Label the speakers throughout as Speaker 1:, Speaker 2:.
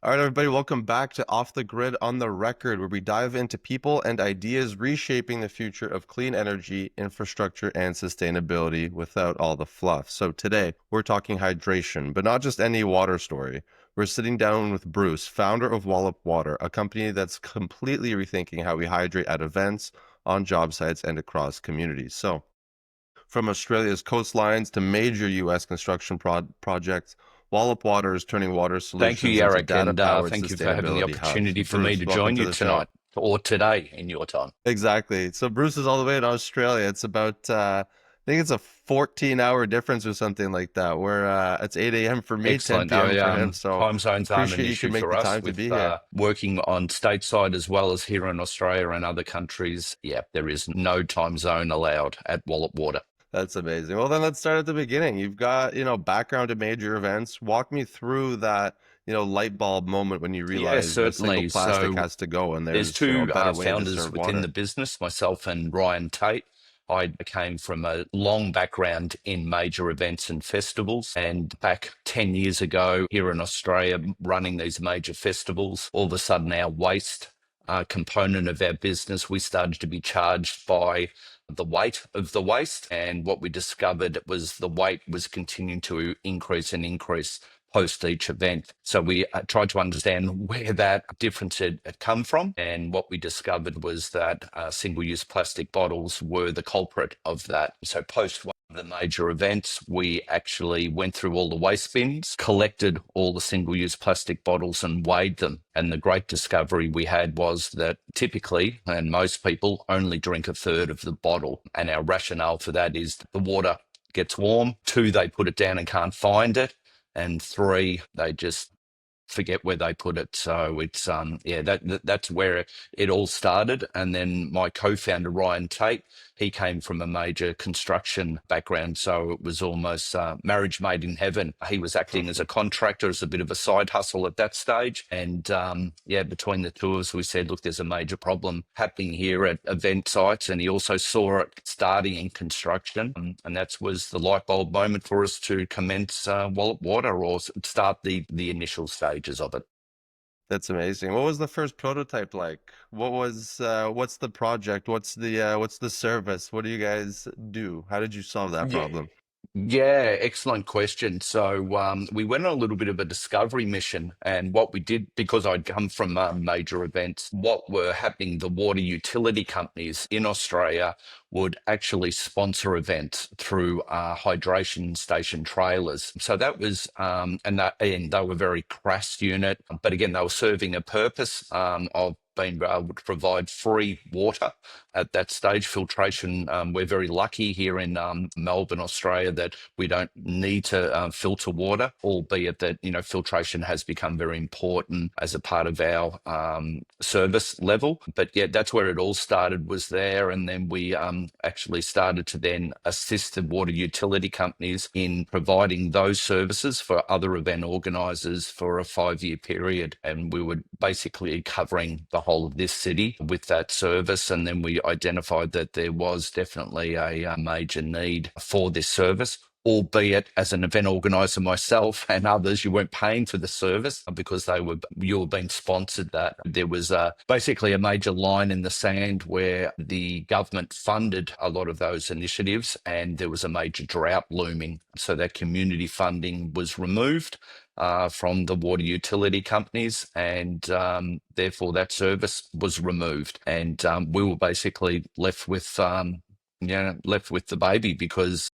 Speaker 1: All right, everybody, welcome back to Off the Grid on the Record, where we dive into people and ideas reshaping the future of clean energy, infrastructure, and sustainability without all the fluff. So today, we're talking hydration, but not just any water story. We're sitting down with Bruce, founder of Wallop Water, a company that's completely rethinking how we hydrate at events, on job sites, and across communities. So, from Australia's coastlines to major U.S. construction projects, Wallop Water is turning water
Speaker 2: Thank you,
Speaker 1: solutions into
Speaker 2: Yarrick, and
Speaker 1: data-powered
Speaker 2: thank you for having the
Speaker 1: sustainability hubs.
Speaker 2: opportunity for me
Speaker 1: Bruce,
Speaker 2: to
Speaker 1: welcome
Speaker 2: join
Speaker 1: to
Speaker 2: you
Speaker 1: the show.
Speaker 2: tonight or today in your time.
Speaker 1: Exactly. So Bruce is all the way in Australia. It's about, I think it's a 14-hour difference or something like that, where it's 8 a.m. for me,
Speaker 2: Excellent.
Speaker 1: 10 p.m.
Speaker 2: No,
Speaker 1: for him. So
Speaker 2: time zones aren't an
Speaker 1: appreciate you
Speaker 2: issue
Speaker 1: can make
Speaker 2: for
Speaker 1: the
Speaker 2: us
Speaker 1: time to
Speaker 2: with
Speaker 1: be here.
Speaker 2: working on stateside as well as here in Australia and other countries. Yeah, there is no time zone allowed at Wallop Water.
Speaker 1: That's amazing. Well, then let's start at the beginning. You've got, background to major events. Walk me through that, light bulb moment when you
Speaker 2: Yeah,
Speaker 1: realize a single
Speaker 2: certainly.
Speaker 1: plastic
Speaker 2: So
Speaker 1: has to go and
Speaker 2: there's
Speaker 1: there's, a
Speaker 2: two
Speaker 1: better way to
Speaker 2: founders
Speaker 1: serve
Speaker 2: within the
Speaker 1: water.
Speaker 2: business, myself and Ryan Tate. I came from a long background in major events and festivals. And back 10 years ago, here in Australia, running these major festivals, all of a sudden our waste component of our business, we started to be charged by the weight of the waste. And what we discovered was the weight was continuing to increase and increase post each event. So we tried to understand where that difference had come from. And what we discovered was that single-use plastic bottles were the culprit of that. So post one of the major events, we actually went through all the waste bins, collected all the single-use plastic bottles and weighed them. And the great discovery we had was that typically, and most people, only drink a third of the bottle. And our rationale for that is the water gets warm. Two, they put it down and can't find it. And three, they just forget where they put it. So it's that's where it all started. And then my co-founder Ryan Tate, he came from a major construction background, so it was almost marriage made in heaven. He was acting as a contractor, as a bit of a side hustle at that stage, and between the two of us, we said, look, there's a major problem happening here at event sites, and he also saw it starting in construction, and that was the light bulb moment for us to commence Wallop Water or start the initial stages of it.
Speaker 1: That's amazing. What was the first prototype like? What's the project? What's the service? What do you guys do? How did you solve that
Speaker 2: Yeah.
Speaker 1: problem?
Speaker 2: Yeah, excellent question. So we went on a little bit of a discovery mission, and what we did, because I'd come from major events, what were happening, the water utility companies in Australia would actually sponsor events through hydration station trailers. So that was, and they were very crass unit, but again, they were serving a purpose of being able to provide free water at that stage. Filtration, we're very lucky here in Melbourne, Australia, that we don't need to filter water, albeit that, filtration has become very important as a part of our service level. But yeah, that's where it all started, was there. And then we actually started to then assist the water utility companies in providing those services for other event organisers for a 5-year period. And we were basically covering the whole of this city with that service. And then we identified that there was definitely a major need for this service, albeit as an event organizer myself and others, you weren't paying for the service because you were being sponsored. That there was basically a major line in the sand where the government funded a lot of those initiatives, and there was a major drought looming. So that community funding was removed from the water utility companies, and therefore that service was removed, and we were basically left with the baby, because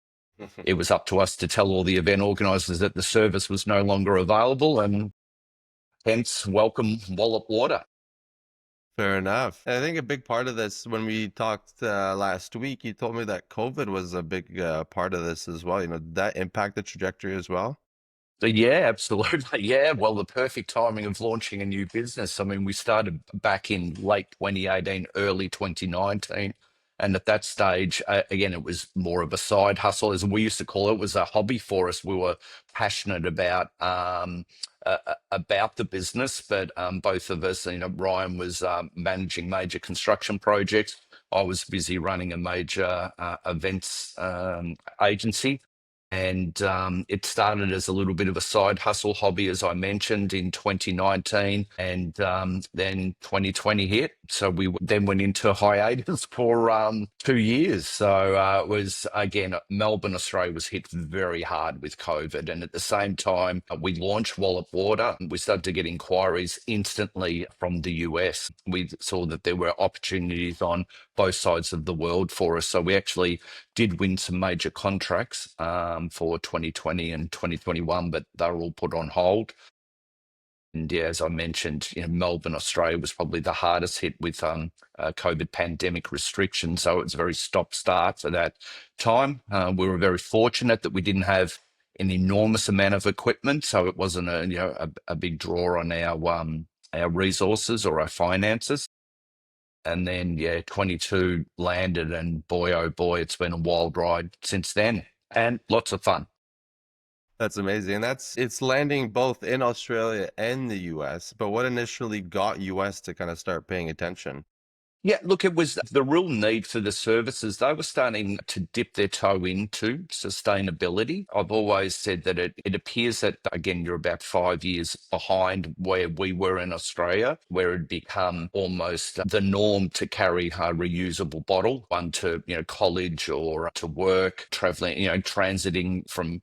Speaker 2: it was up to us to tell all the event organisers that the service was no longer available, and hence welcome Wallop Water.
Speaker 1: Fair enough. I think a big part of this, when we talked last week, you told me that COVID was a big part of this as well. Did that impact the trajectory as well?
Speaker 2: So yeah, absolutely. Yeah, well, the perfect timing of launching a new business. I mean, we started back in late 2018, early 2019. And at that stage, again, it was more of a side hustle, as we used to call it. It was a hobby for us. We were passionate about the business, but both of us, Ryan was managing major construction projects. I was busy running a major events agency. And it started as a little bit of a side hustle hobby, as I mentioned, in 2019, and then 2020 hit. So we then went into hiatus for 2 years. So it was, again, Melbourne, Australia was hit very hard with COVID. And at the same time, we launched Wallop Water. We started to get inquiries instantly from the US. We saw that there were opportunities on both sides of the world for us. So we actually did win some major contracts for 2020 and 2021, but they were all put on hold. And yeah, as I mentioned, Melbourne, Australia was probably the hardest hit with COVID pandemic restrictions. So it was a very stop-start for that time. We were very fortunate that we didn't have an enormous amount of equipment, so it wasn't a big draw on our resources or our finances. And then, yeah, 22 landed, and boy, oh boy, it's been a wild ride since then and lots of fun.
Speaker 1: That's amazing. And it's landing both in Australia and the US. But what initially got US to kind of start paying attention?
Speaker 2: Yeah, look, it was the real need for the services. They were starting to dip their toe into sustainability. I've always said that it appears that, again, you're about 5 years behind where we were in Australia, where it had become almost the norm to carry a reusable bottle, one to, college or to work, traveling, transiting from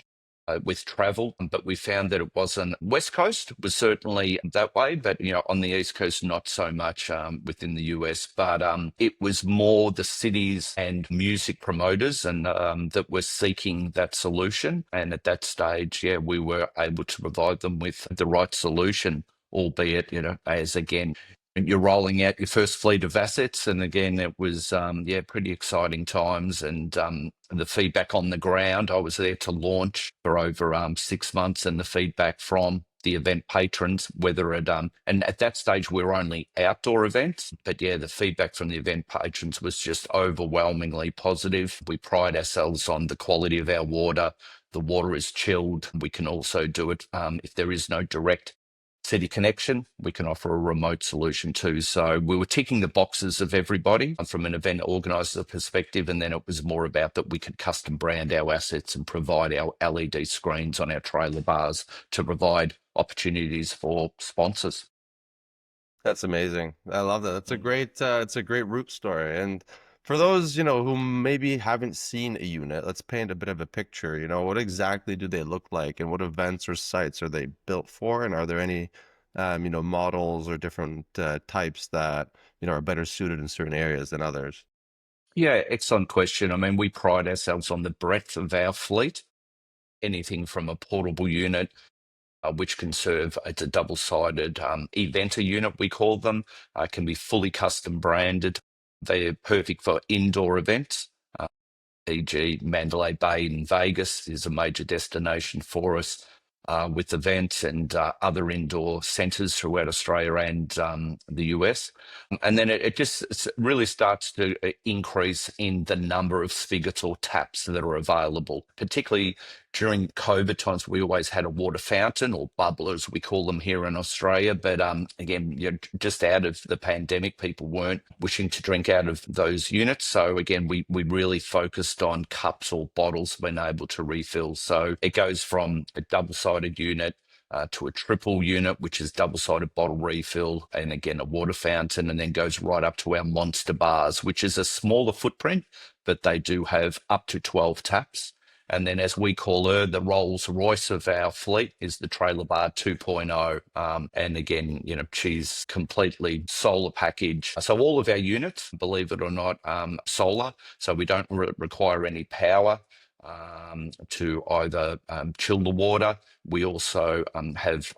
Speaker 2: with travel, but we found that it wasn't. West Coast was certainly that way, but on the East Coast, not so much within the US. But it was more the cities and music promoters and that were seeking that solution. And at that stage, yeah, we were able to provide them with the right solution, albeit, as again, you're rolling out your first fleet of assets. And again, it was, yeah, pretty exciting times. And the feedback on the ground, I was there to launch for over 6 months, and the feedback from the event patrons, whether it, and at that stage, we were only outdoor events, but yeah, the feedback from the event patrons was just overwhelmingly positive. We pride ourselves on the quality of our water. The water is chilled. We can also do it if there is no direct city connection. We can offer a remote solution too. So we were ticking the boxes of everybody from an event organizer perspective. And then it was more about that we could custom brand our assets and provide our LED screens on our trailer bars to provide opportunities for sponsors.
Speaker 1: That's amazing. I love that. It's a great root story. And for those, who maybe haven't seen a unit, let's paint a bit of a picture. What exactly do they look like and what events or sites are they built for? And are there any, models or different types that, are better suited in certain areas than others?
Speaker 2: Yeah, excellent question. I mean, we pride ourselves on the breadth of our fleet, anything from a portable unit which can serve as a double-sided eventer unit, we call them, can be fully custom branded. They're perfect for indoor events, e.g. Mandalay Bay in Vegas is a major destination for us with events and other indoor centres throughout Australia and the US. And then it just really starts to increase in the number of spigots or taps that are available, particularly during COVID times. We always had a water fountain, or bubbler as we call them here in Australia. But again, just out of the pandemic, people weren't wishing to drink out of those units. So again, we really focused on cups or bottles being able to refill. So it goes from a double-sided unit to a triple unit, which is double-sided bottle refill, and again, a water fountain, and then goes right up to our monster bars, which is a smaller footprint, but they do have up to 12 taps. And then, as we call her, the Rolls Royce of our fleet is the Trailer Bar 2.0. And again, she's completely solar package. So all of our units, believe it or not, solar. So we don't require any power to either chill the water. We also have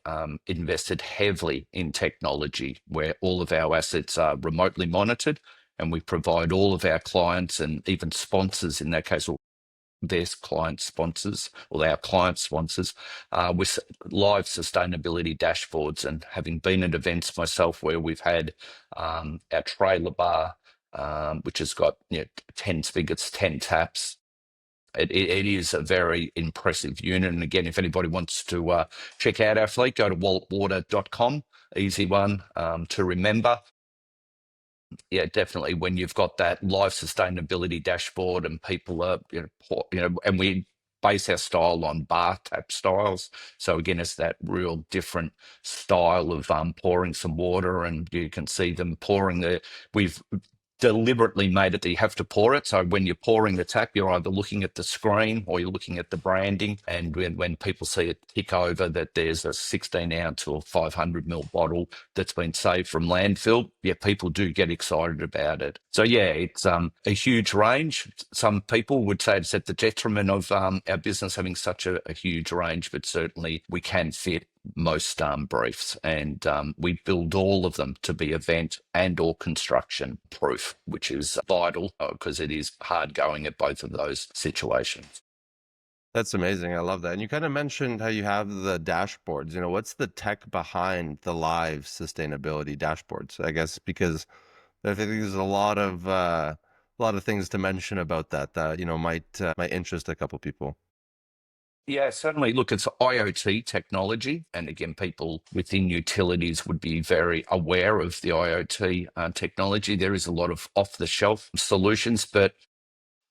Speaker 2: invested heavily in technology where all of our assets are remotely monitored, and we provide all of our clients and even sponsors, in that case, their client sponsors or our client sponsors with live sustainability dashboards. And having been at events myself where we've had our trailer bar, which has got 10 spigots, 10 taps, it is a very impressive unit. And again, if anybody wants to check out our fleet, go to wallopwater.com. Easy one to remember. Yeah, definitely. When you've got that live sustainability dashboard and people are, and base our style on bar tap styles. So again, it's that real different style of pouring some water, and you can see them pouring the. We've deliberately made it that you have to pour it. So when you're pouring the tap, you're either looking at the screen or you're looking at the branding. And when people see it tick over that there's a 16 ounce or 500 ml bottle that's been saved from landfill, yeah, people do get excited about it. So yeah, it's a huge range. Some people would say it's at the detriment of our business having such a huge range, but certainly we can fit most briefs, and we build all of them to be event and or construction proof, which is vital because it is hard going at both of those situations.
Speaker 1: That's amazing. I love that. And you kind of mentioned how you have the dashboards. What's the tech behind the live sustainability dashboards? I guess because I think there's a lot of things to mention about that might interest a couple people.
Speaker 2: Yeah, certainly. Look, it's IoT technology. And again, people within utilities would be very aware of the IoT technology. There is a lot of off the shelf solutions, but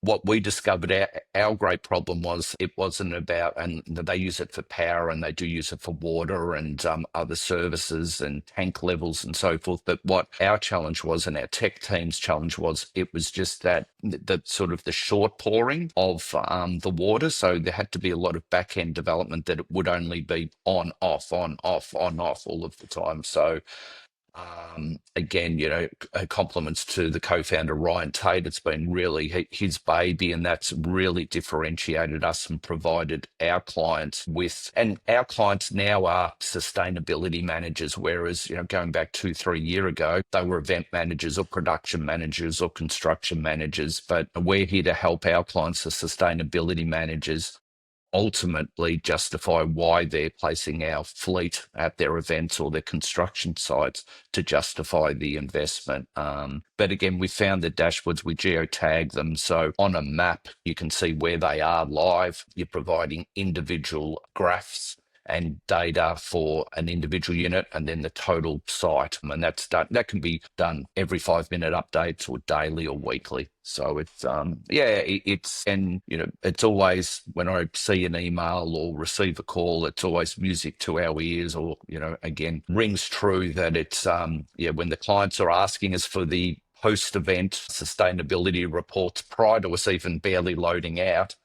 Speaker 2: what we discovered, our great problem was it wasn't about, and they use it for power and they do use it for water and other services and tank levels and so forth. But what our challenge was, and our tech team's challenge was, it was just that the sort of the short pouring of the water. So there had to be a lot of back end development that it would only be on, off, on, off, on, off all of the time. So again, compliments to the co-founder Ryan Tate. It's been really his baby, and that's really differentiated us and provided our clients with. And our clients now are sustainability managers, whereas going back 2-3 years ago, they were event managers or production managers or construction managers. But we're here to help our clients as sustainability managers ultimately justify why they're placing our fleet at their events or their construction sites to justify the investment. But again, we found the dashboards, we geotag them. So on a map, you can see where they are live. You're providing individual graphs and data for an individual unit, and then the total site. And that's done, that can be done every 5 minute updates or daily or weekly. So it's and it's always, when I see an email or receive a call, it's always music to our ears, or again, rings true that it's when the clients are asking us for the post-event sustainability reports prior to us even barely loading out,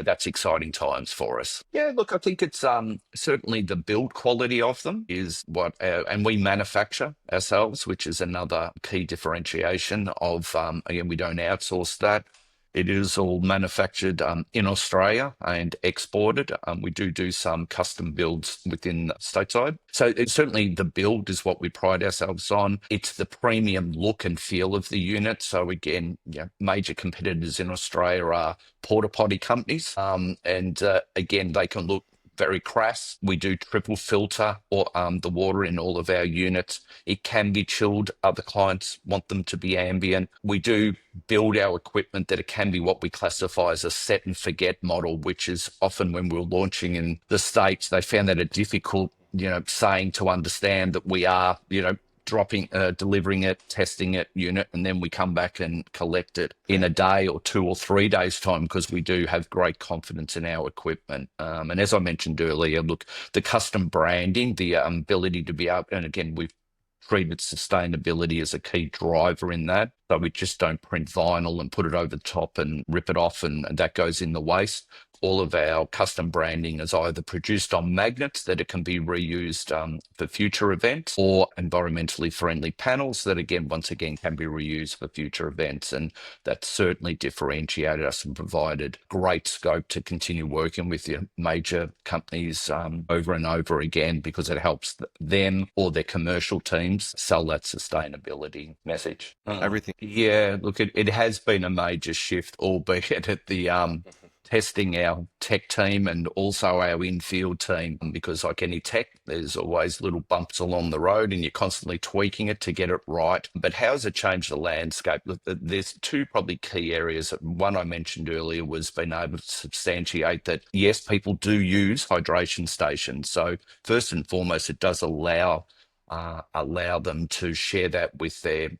Speaker 2: that's exciting times for us. Yeah, look, I think it's certainly the build quality of them is what, and we manufacture ourselves, which is another key differentiation of, again, we don't outsource that. It is all manufactured in Australia and exported. We do some custom builds within stateside. So it's certainly the build is what we pride ourselves on. It's the premium look and feel of the unit. So again, major competitors in Australia are porta potty companies. And again, they can look very crass. We do triple filter or the water in all of our units. It can be chilled. Other clients want them to be ambient. We do build our equipment that it can be what we classify as a set and forget model, which is often when we're launching in the States, they found that a difficult, saying to understand that we are, delivering it, testing it, unit, and then we come back and collect it in a day or 2 or 3 days' time, because we do have great confidence in our equipment. And as I mentioned earlier, look, the custom branding, the ability to be able, and again, we've treated sustainability as a key driver in that. So we just don't print vinyl and put it over the top and rip it off, and that goes in the waste. All of our custom branding is either produced on magnets that it can be reused for future events, or environmentally friendly panels that, again, once again, can be reused for future events. And that certainly differentiated us and provided great scope to continue working with the major companies over and over again, because it helps them or their commercial teams sell that sustainability message.
Speaker 1: Everything.
Speaker 2: Yeah, look, it has been a major shift, albeit at the testing our tech team and also our in-field team, because like any tech, there's always little bumps along the road and you're constantly tweaking it to get it right. But how has it changed the landscape? Look, there's two probably key areas. One I mentioned earlier was being able to substantiate that, yes, people do use hydration stations. So first and foremost, it does allow allow them to share that with their,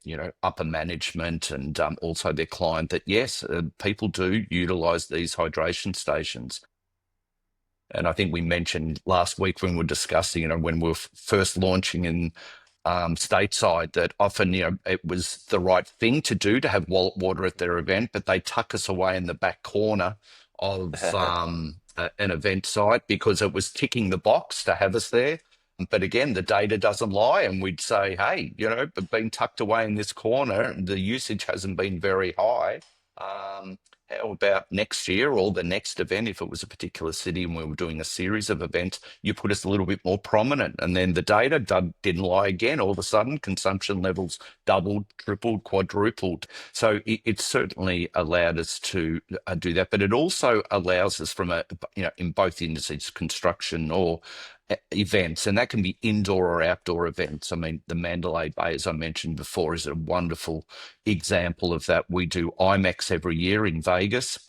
Speaker 2: upper management and also their client that yes, people do utilize these hydration stations. And I think we mentioned last week when we were discussing, when we were first launching in stateside, that often, it was the right thing to do to have Wallop Water at their event, but they tuck us away in the back corner of an event site because it was ticking the box to have us there. But again, the data doesn't lie, and we'd say, hey, but being tucked away in this corner, the usage hasn't been very high. How about next year or the next event? If it was a particular city and we were doing a series of events, you put us a little bit more prominent. And then the data didn't lie again. All of a sudden, consumption levels doubled, tripled, quadrupled. So it certainly allowed us to do that. But it also allows us in both industries, construction or events, and that can be indoor or outdoor events. I mean, the Mandalay Bay, as I mentioned before, is a wonderful example of that. We do IMEX every year in Vegas,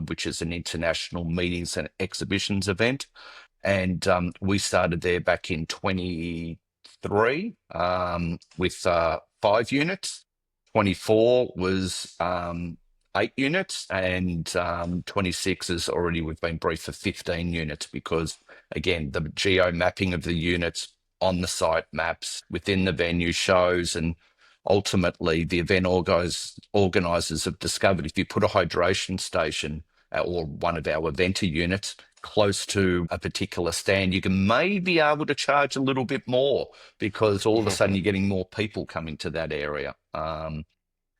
Speaker 2: which is an international meetings and exhibitions event. And we started there back in 23 with 5 units. 24 was 8 units, and 26 is already, we've been briefed for 15 units because, again, the geo mapping of the units on the site maps within the venue shows, and ultimately the event organisers have discovered if you put a hydration station or one of our eventer units close to a particular stand, you can maybe able to charge a little bit more because all of a sudden you're getting more people coming to that area.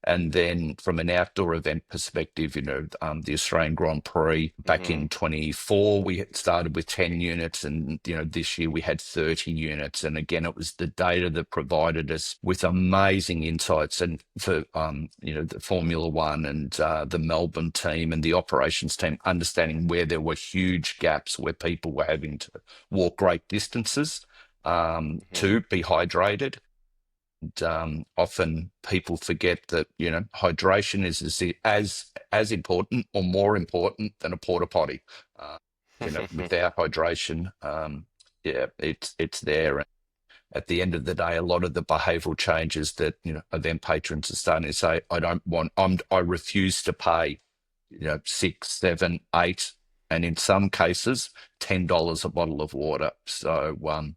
Speaker 2: And then from an outdoor event perspective, the Australian Grand Prix back in 24, we had started with 10 units, and, this year we had 30 units. And again, it was the data that provided us with amazing insights. And for, the Formula One and the Melbourne team and the operations team, understanding where there were huge gaps where people were having to walk great distances to be hydrated. Often people forget that hydration is as important or more important than a porta potty. Without hydration, it's there. And at the end of the day, a lot of the behavioural changes that event patrons are starting to say, I refuse to pay, 6, 7, 8, and in some cases, $10 a bottle of water. So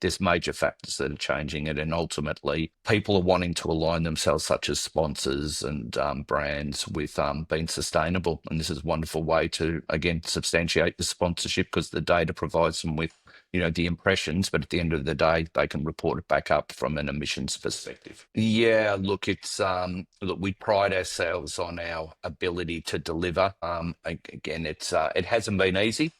Speaker 2: there's major factors that are changing it, and ultimately people are wanting to align themselves, such as sponsors and brands, with being sustainable. And this is a wonderful way to, again, substantiate the sponsorship because the data provides them with, the impressions, but at the end of the day, they can report it back up from an emissions perspective. Yeah, look, look, we pride ourselves on our ability to deliver. Again, it hasn't been easy.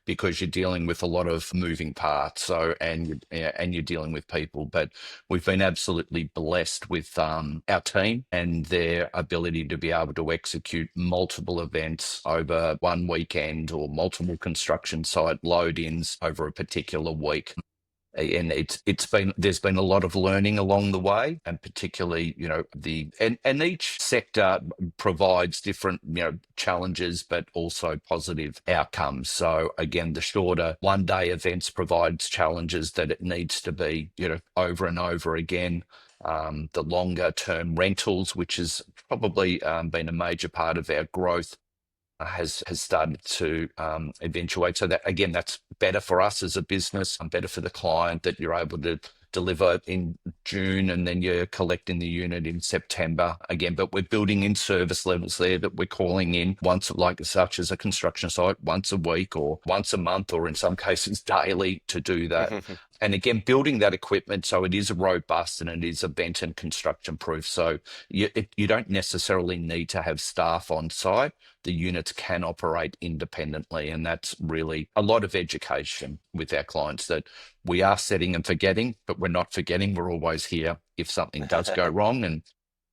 Speaker 2: Because you're dealing with a lot of moving parts. So, and you're dealing with people, but we've been absolutely blessed with our team and their ability to be able to execute multiple events over one weekend or multiple construction site load-ins over a particular week. And there's been a lot of learning along the way, and particularly and each sector provides different challenges but also positive outcomes. So again, the shorter 1 day events provides challenges that it needs to be over and over again. The longer term rentals, which has probably been a major part of our growth, has started to eventuate. So that, again, that's better for us as a business and better for the client that you're able to deliver in June and then you're collecting the unit in September again. But we're building in service levels there that we're calling in once, like such as a construction site, once a week or once a month, or in some cases daily, to do that. And again, building that equipment so it is robust and it is event and construction proof. So you don't necessarily need to have staff on site. The units can operate independently. And that's really a lot of education with our clients, that we are setting and forgetting, but we're not forgetting. We're always here if something does go wrong. And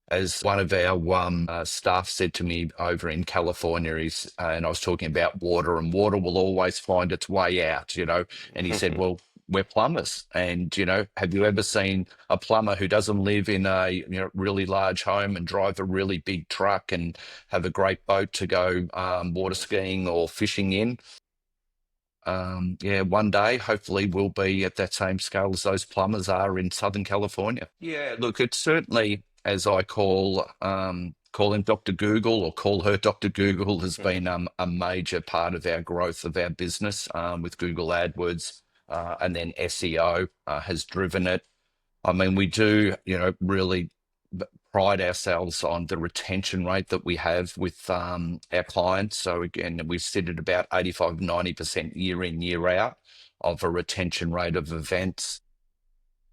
Speaker 2: as one of our staff said to me over in California, and I was talking about water, and water will always find its way out, and he said, well, we're plumbers. And, have you ever seen a plumber who doesn't live in a really large home and drive a really big truck and have a great boat to go water skiing or fishing in? yeah, one day, hopefully, we'll be at that same scale as those plumbers are in Southern California. Yeah, look, it's certainly, as I call him Dr. Google or call her Dr. Google, has been a major part of our growth of our business with Google AdWords, and then SEO has driven it. I mean, we do, really pride ourselves on the retention rate that we have with our clients. So again, we sit at about 85, 90% year in, year out of a retention rate of events.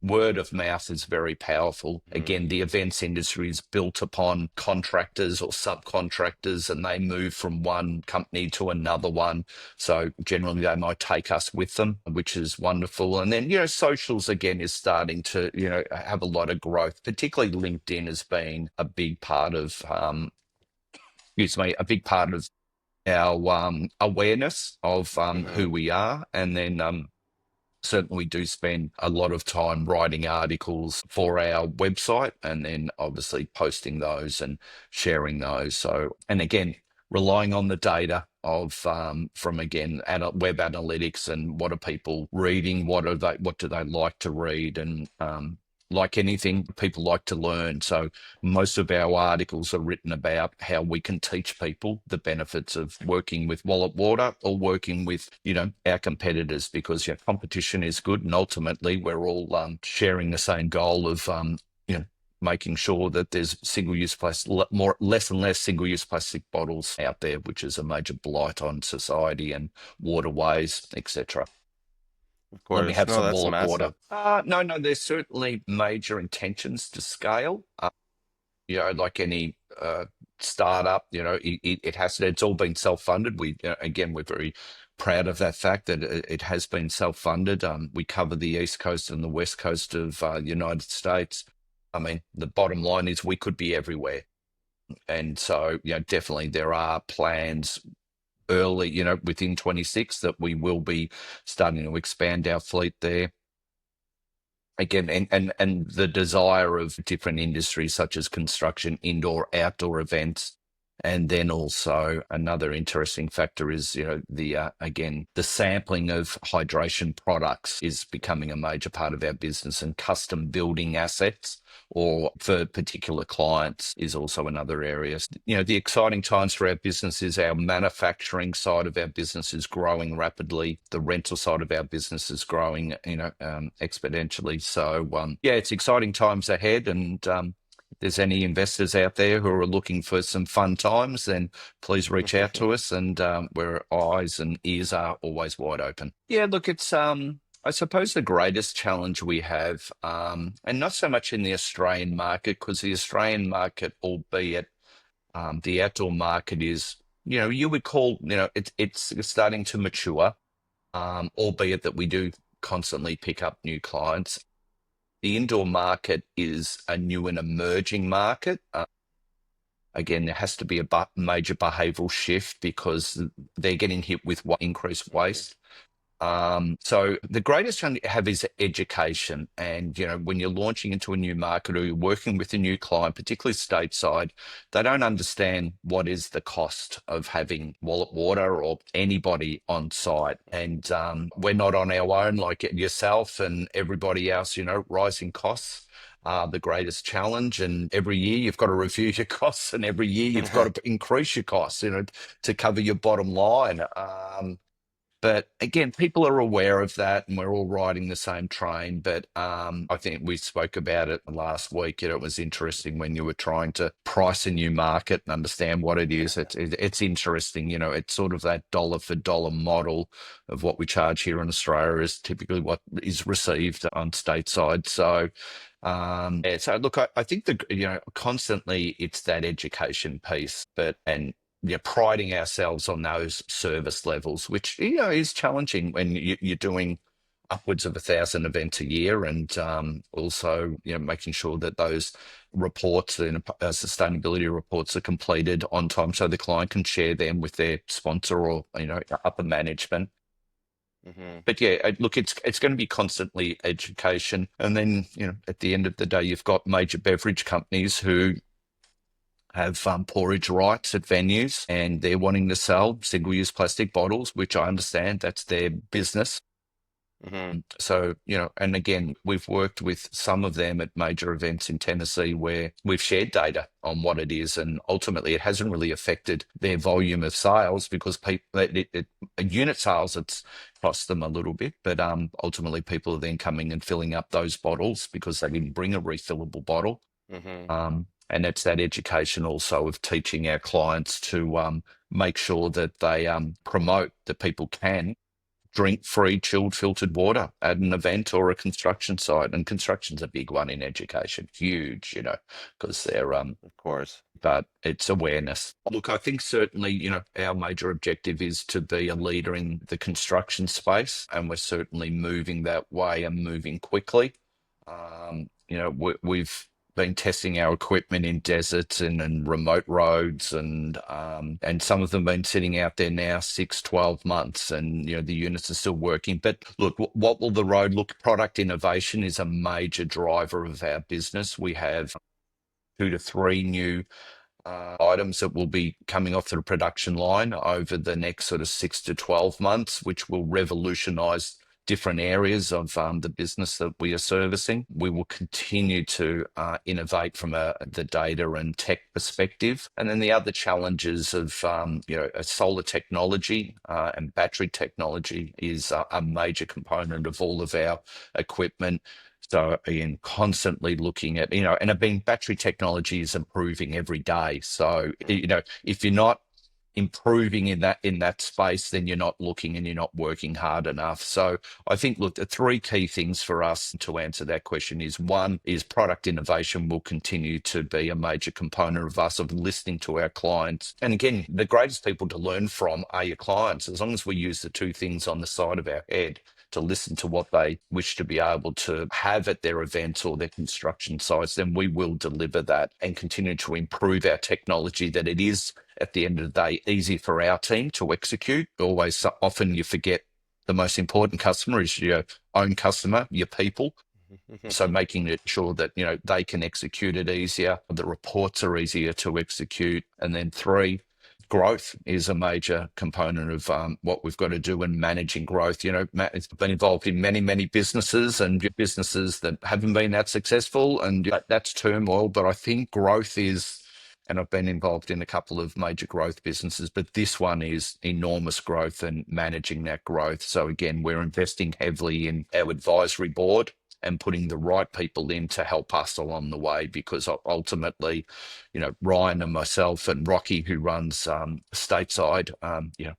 Speaker 2: Word of mouth is very powerful. Again, the events industry is built upon contractors or subcontractors, and they move from one company to another one. So generally, they might take us with them, which is wonderful. And then, socials again is starting to, have a lot of growth. Particularly LinkedIn has been a big part of, a big part of our awareness of who we are, and then certainly we do spend a lot of time writing articles for our website and then obviously posting those and sharing those. So, and again, relying on the data of from again web analytics and what are people reading, what do they like to read, and like anything, people like to learn. So most of our articles are written about how we can teach people the benefits of working with Wallop Water or working with, our competitors, because competition is good, and ultimately we're all sharing the same goal of, making sure that there's single-use plastic, less and less single-use plastic bottles out there, which is a major blight on society and waterways, etc.
Speaker 1: Of
Speaker 2: Let me
Speaker 1: course.
Speaker 2: have
Speaker 1: No,
Speaker 2: some
Speaker 1: that's
Speaker 2: Wallop Water.
Speaker 1: massive.
Speaker 2: No, no, there's certainly major intentions to scale. Like any startup, it has to, it's all been self-funded. Again, we're very proud of that fact that it has been self-funded. We cover the East Coast and the West Coast of the United States. I mean, the bottom line is we could be everywhere. And so, definitely there are plans early, within 26 that we will be starting to expand our fleet there again, and the desire of different industries such as construction, indoor, outdoor events. And then also another interesting factor is, the again, the sampling of hydration products is becoming a major part of our business, and custom building assets or for particular clients is also another area. The exciting times for our business is our manufacturing side of our business is growing rapidly. The rental side of our business is growing, exponentially. So, yeah, it's exciting times ahead, and if there's any investors out there who are looking for some fun times, then please reach out to us, and where eyes and ears are always wide open. Yeah, look, it's I suppose the greatest challenge we have, and not so much in the Australian market, because the Australian market, albeit the outdoor market is, you would call, it's starting to mature, albeit that we do constantly pick up new clients. The indoor market is a new and emerging market. Again, there has to be a major behavioral shift because they're getting hit with increased waste. So the greatest challenge you have is education. And, when you're launching into a new market or you're working with a new client, particularly stateside, they don't understand what is the cost of having Wallop Water or anybody on site. And we're not on our own, like yourself and everybody else, rising costs are the greatest challenge. And every year you've got to review your costs, and every year you've got to increase your costs, to cover your bottom line. But again, people are aware of that, and we're all riding the same train. But I think we spoke about it last week. It was interesting when you were trying to price a new market and understand what it is. It's interesting. It's sort of that dollar for dollar model of what we charge here in Australia is typically what is received on stateside. So. Yeah, so look, I think constantly it's that education piece, and priding ourselves on those service levels, which is challenging when you're doing upwards of 1,000 events a year, and also making sure that those reports and sustainability reports are completed on time, so the client can share them with their sponsor or upper management. But yeah, look, it's going to be constantly education, and then at the end of the day, you've got major beverage companies who have porridge rights at venues, and they're wanting to sell single-use plastic bottles, which I understand that's their business.
Speaker 1: Hmm.
Speaker 2: So, and again, we've worked with some of them at major events in Tennessee where we've shared data on what it is, and ultimately it hasn't really affected their volume of sales because people, unit sales, it's cost them a little bit, but ultimately people are then coming and filling up those bottles because they didn't bring a refillable bottle.
Speaker 1: Hmm.
Speaker 2: And it's that education also of teaching our clients to make sure that they promote that people can drink free chilled filtered water at an event or a construction site. And construction's a big one in education, huge, because they're
Speaker 1: Of course.
Speaker 2: but it's awareness. Look, I think certainly, our major objective is to be a leader in the construction space, and we're certainly moving that way and moving quickly. We've been testing our equipment in deserts and remote roads, and some of them been sitting out there now 6, 12 months, and the units are still working. But look, what will the road look? Product innovation is a major driver of our business. We have 2 to 3 new items that will be coming off the production line over the next sort of 6 to 12 months, which will revolutionize different areas of the business that we are servicing. We will continue to innovate from the data and tech perspective. And then the other challenges of solar technology and battery technology is a major component of all of our equipment. So again, constantly looking at, and I mean, battery technology is improving every day. So, if you're not improving in that space, then you're not looking and you're not working hard enough. So I think, look, the 3 key things for us to answer that question is, one is product innovation will continue to be a major component of us, of listening to our clients. And again, the greatest people to learn from are your clients. As long as we use the 2 things on the side of our head to listen to what they wish to be able to have at their events or their construction sites, then we will deliver that and continue to improve our technology, that it is, at the end of the day, easy for our team to execute. Always, so often you forget the most important customer is your own customer, your people. So making it sure that, they can execute it easier, the reports are easier to execute. And then 3, growth is a major component of what we've got to do in managing growth. Matt has been involved in many, many businesses and businesses that haven't been that successful, and that's turmoil. But I think growth is, and I've been involved in a couple of major growth businesses, but this one is enormous growth and managing that growth. So again, we're investing heavily in our advisory board and putting the right people in to help us along the way, because ultimately, Ryan and myself and Rocky, who runs stateside,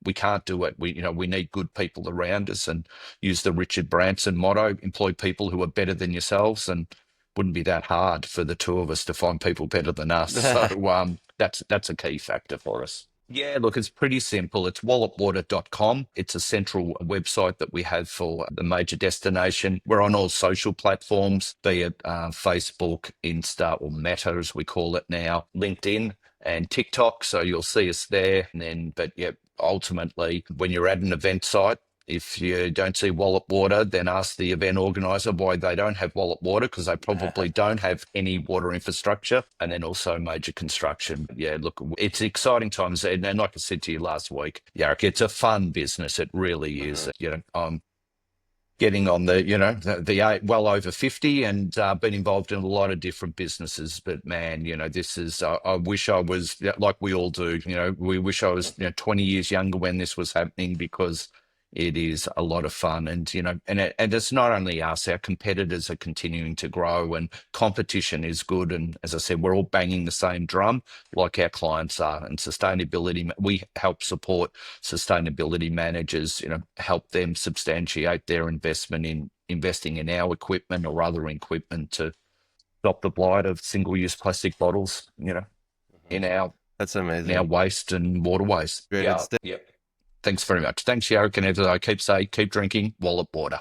Speaker 2: we can't do it. We need good people around us, and use the Richard Branson motto: employ people who are better than yourselves. And wouldn't be that hard for the 2 of us to find people better than us. So that's a key factor for us. Yeah, look, it's pretty simple. It's wallopwater.com. It's a central website that we have for the major destination. We're on all social platforms, be it Facebook, Insta, or Meta, as we call it now, LinkedIn and TikTok. So you'll see us there. But yeah, ultimately, when you're at an event site, if you don't see Wallop Water, then ask the event organizer why they don't have Wallop Water, because they probably don't have any water infrastructure. And then also major construction. But yeah, look, it's exciting times. And like I said to you last week, Yarrick, it's a fun business. It really is.
Speaker 1: Hmm.
Speaker 2: I'm getting on the well over 50, and been involved in a lot of different businesses. But man, this is, I wish I was, like we all do, we wish I was 20 years younger when this was happening, because it is a lot of fun. And and it's not only us, our competitors are continuing to grow, and competition is good. And as I said, we're all banging the same drum like our clients are. And sustainability, we help support sustainability managers, help them substantiate their investment in investing in our equipment or other equipment to stop the blight of single-use plastic bottles,
Speaker 1: Hmm.
Speaker 2: in our
Speaker 1: That's
Speaker 2: in our
Speaker 1: amazing.
Speaker 2: waste and waterways.
Speaker 1: Great.
Speaker 2: Yeah. Yep. Thanks very much. Thanks, Yarrick. And as I keep saying, keep drinking Wallop Water.